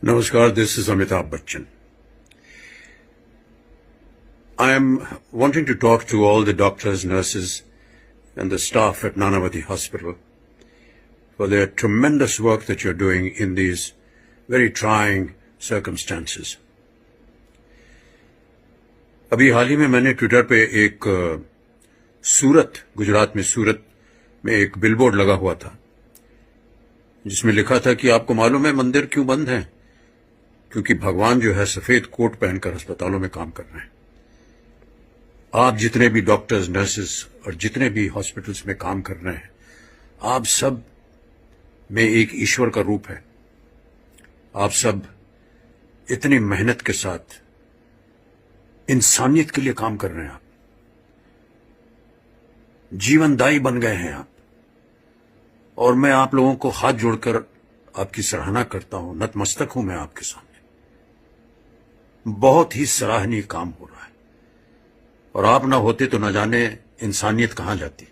Namaskar, this is Amitabh Bachchan. I am wanting to talk to all the doctors, nurses, and the staff at Nanavati Hospital for their tremendous work that you're doing in these very trying circumstances. अभी हाल ही में मैंने Twitter पे एक गुजरात में सूरत में एक billboard लगा हुआ था जिसमें लिखा था कि आपको मालूम है मंदिर क्यों बंद हैं? क्योंकि भगवान जो है सफेद कोट पहनकर अस्पतालों में काम कर रहे हैं। आप जितने भी डॉक्टर्स, नर्सेस और जितने भी हॉस्पिटल्स में काम कर रहे हैं, आप सब में एक ईश्वर का रूप है। आप सब इतनी मेहनत के साथ इंसानियत के लिए काम कर रहे हैं। आप जीवनदायी बन गए हैं आप, और मैं आप लोगों को हाथ जोड़कर आपकी सराहना करता हूं, नतमस्तक हूं मैं आपके सामने। बहुत ही सराहनीय काम हो रहा है, और आप ना होते तो न जाने इंसानियत कहां जाती।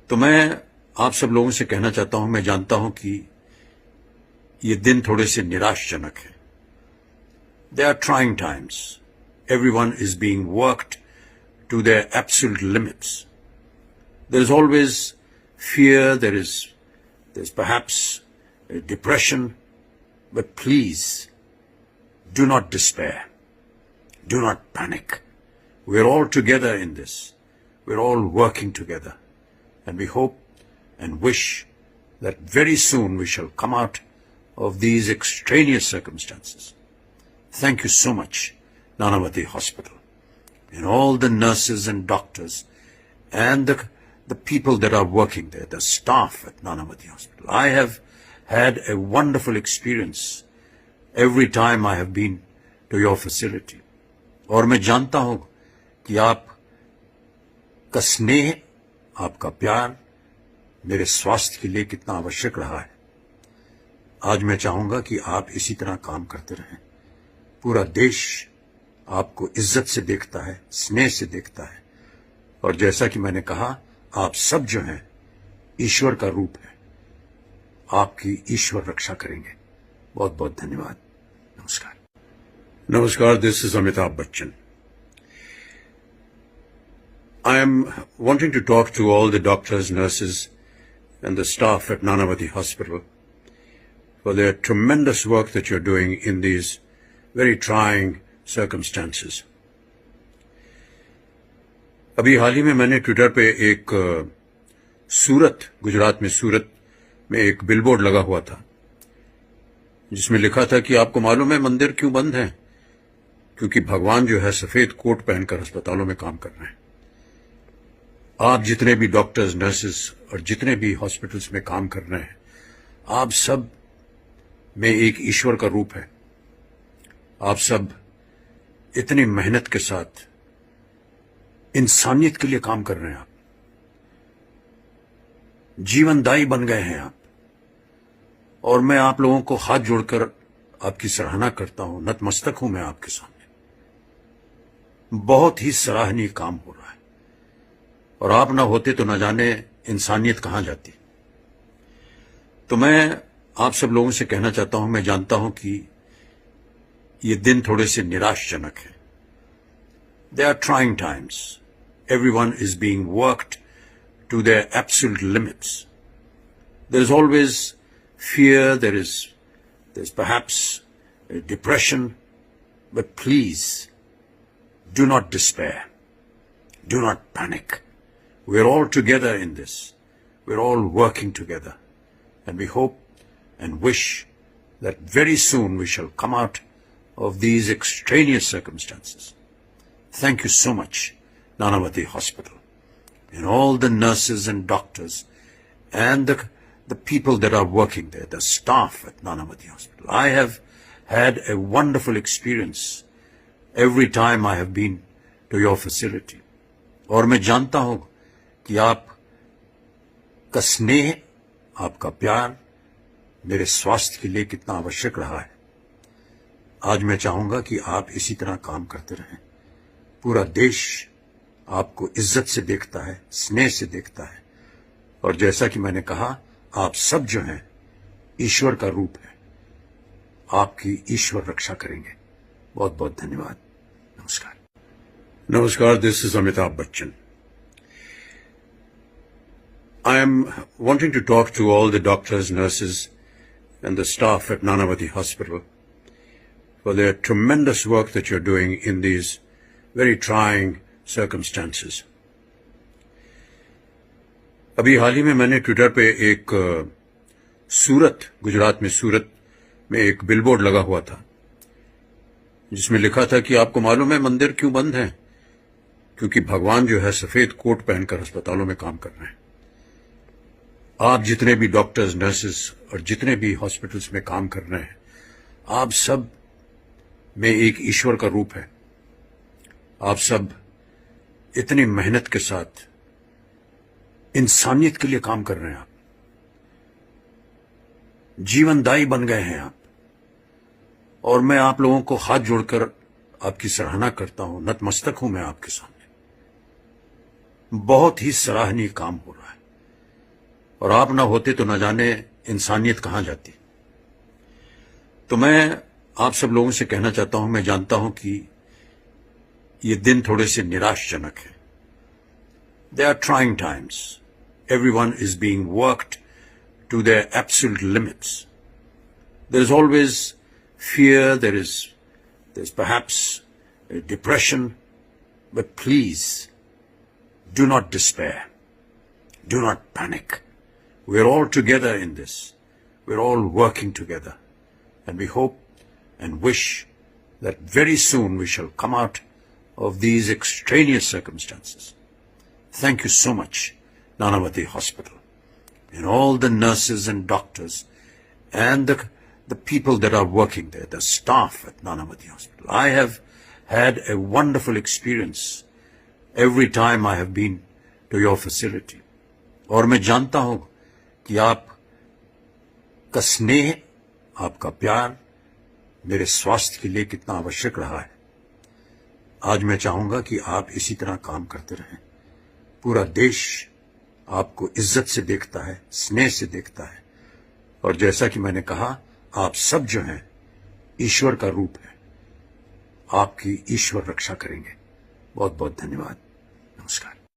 तो मैं आप सब लोगों से कहना चाहता हूं, मैं जानता हूं कि ये दिन थोड़े से निराशजनक है। They are trying times, everyone is being worked to their absolute limits. There is always fear, there's perhaps depression, but please do not despair. Do not panic. We're all together in this. We're all working together. And we hope and wish that very soon we shall come out of these extraneous circumstances. Thank you so much, Nanavati Hospital, and all the nurses and doctors and the people that are working there, the staff at Nanavati Hospital. I have had a wonderful experience every time I have been to your facility. और मैं जानता हूं कि आप का स्नेह, आपका प्यार मेरे स्वास्थ्य के लिए कितना आवश्यक रहा है। आज मैं चाहूंगा कि आप इसी तरह काम करते रहें। पूरा देश आपको इज्जत से देखता है, स्नेह से देखता है, और जैसा कि मैंने कहा, आप सब जो हैं ईश्वर का रूप है। आपकी ईश्वर रक्षा करेंगे। बहुत बहुत धन्यवाद। नमस्कार। Namaskar, this is Amitabh Bachchan. I am wanting to talk to all the doctors, nurses, and the staff at Nanavati Hospital for their tremendous work that you're doing in these very trying circumstances. अभी हाल ही में मैंने Twitter पे एक गुजरात में सूरत में एक billboard लगा हुआ था जिसमें लिखा था कि आपको मालूम है मंदिर क्यों बंद हैं? क्योंकि भगवान जो है सफेद कोट पहनकर अस्पतालों में काम कर रहे हैं। आप जितने भी डॉक्टर्स, नर्सेस और जितने भी हॉस्पिटल्स में काम कर रहे हैं, आप सब में एक ईश्वर का रूप है। आप सब इतनी मेहनत के साथ इंसानियत के लिए काम कर रहे हैं। आप जीवनदायी बन गए हैं आप, और मैं आप लोगों को हाथ जोड़कर आपकी सराहना करता हूं, नतमस्तक हूं मैं आपके सामने। बहुत ही सराहनीय काम हो रहा है, और आप ना होते तो न जाने इंसानियत कहां जाती। तो मैं आप सब लोगों से कहना चाहता हूं, मैं जानता हूं कि ये दिन थोड़े से निराशजनक है। They are trying times. Everyone is being worked to their absolute limits. There's always fear, there's perhaps depression, but please do not despair. Do not panic. We're all together in this. We're all working together. And we hope and wish that very soon we shall come out of these extraneous circumstances. Thank you so much, Nanavati Hospital, and all the nurses and doctors and the people that are working there, the staff at Nanavati Hospital. I have had a wonderful experience every time I have been to your facility. और मैं जानता हूं कि आप का स्नेह, आपका प्यार मेरे स्वास्थ्य के लिए कितना आवश्यक रहा है। आज मैं चाहूंगा कि आप इसी तरह काम करते रहें। पूरा देश आपको इज्जत से देखता है, स्नेह से देखता है, और जैसा कि मैंने कहा, आप सब जो हैं ईश्वर का रूप है। आपकी ईश्वर रक्षा करेंगे। बहुत बहुत धन्यवाद। नमस्कार। नमस्कार, this is Amitabh Bachchan. I am wanting to talk to all the doctors, nurses, and the staff at Nanavati Hospital for their tremendous work that you're doing in these very trying circumstances. अभी हाल ही में मैंने ट्विटर पे एक सूरत, गुजरात में सूरत में एक billboard लगा हुआ था जिसमें लिखा था कि आपको मालूम है मंदिर क्यों बंद है? क्योंकि भगवान जो है सफेद कोट पहनकर अस्पतालों में काम कर रहे हैं। आप जितने भी डॉक्टर्स, नर्सेस और जितने भी हॉस्पिटल्स में काम कर रहे हैं, आप सब में एक ईश्वर का रूप है। आप सब इतनी मेहनत के साथ इंसानियत के लिए काम कर रहे हैं। आप जीवनदायी बन गए हैं आप, और मैं आप लोगों को हाथ जोड़कर आपकी सराहना करता हूं, नतमस्तक हूं मैं आपके सामने। बहुत ही सराहनीय काम हो रहा है, और आप ना होते तो न जाने इंसानियत कहां जाती। तो मैं आप सब लोगों से कहना चाहता हूं, मैं जानता हूं कि ये दिन थोड़े से निराशजनक है। They are trying times, everyone is being worked to their absolute limits. There is always fear, there's perhaps a depression, but please do not despair. Do not panic. We're all together in this. We're all working together. And we hope and wish that very soon we shall come out of these extraneous circumstances. Thank you so much, Nanavati Hospital, and all the nurses and doctors and the people that are working there, the staff at Nanavati Hospital. I have had a wonderful experience every time I have been to your facility. और मैं जानता हूं कि आपका स्नेह, आपका प्यार मेरे स्वास्थ्य के लिए कितना आवश्यक रहा है। आज मैं चाहूंगा कि आप इसी तरह काम करते रहें। पूरा देश आपको इज्जत से देखता है, स्नेह से देखता है, और जैसा कि मैंने कहा, आप सब जो हैं ईश्वर का रूप है। आपकी ईश्वर रक्षा करेंगे। बहुत बहुत धन्यवाद। नमस्कार।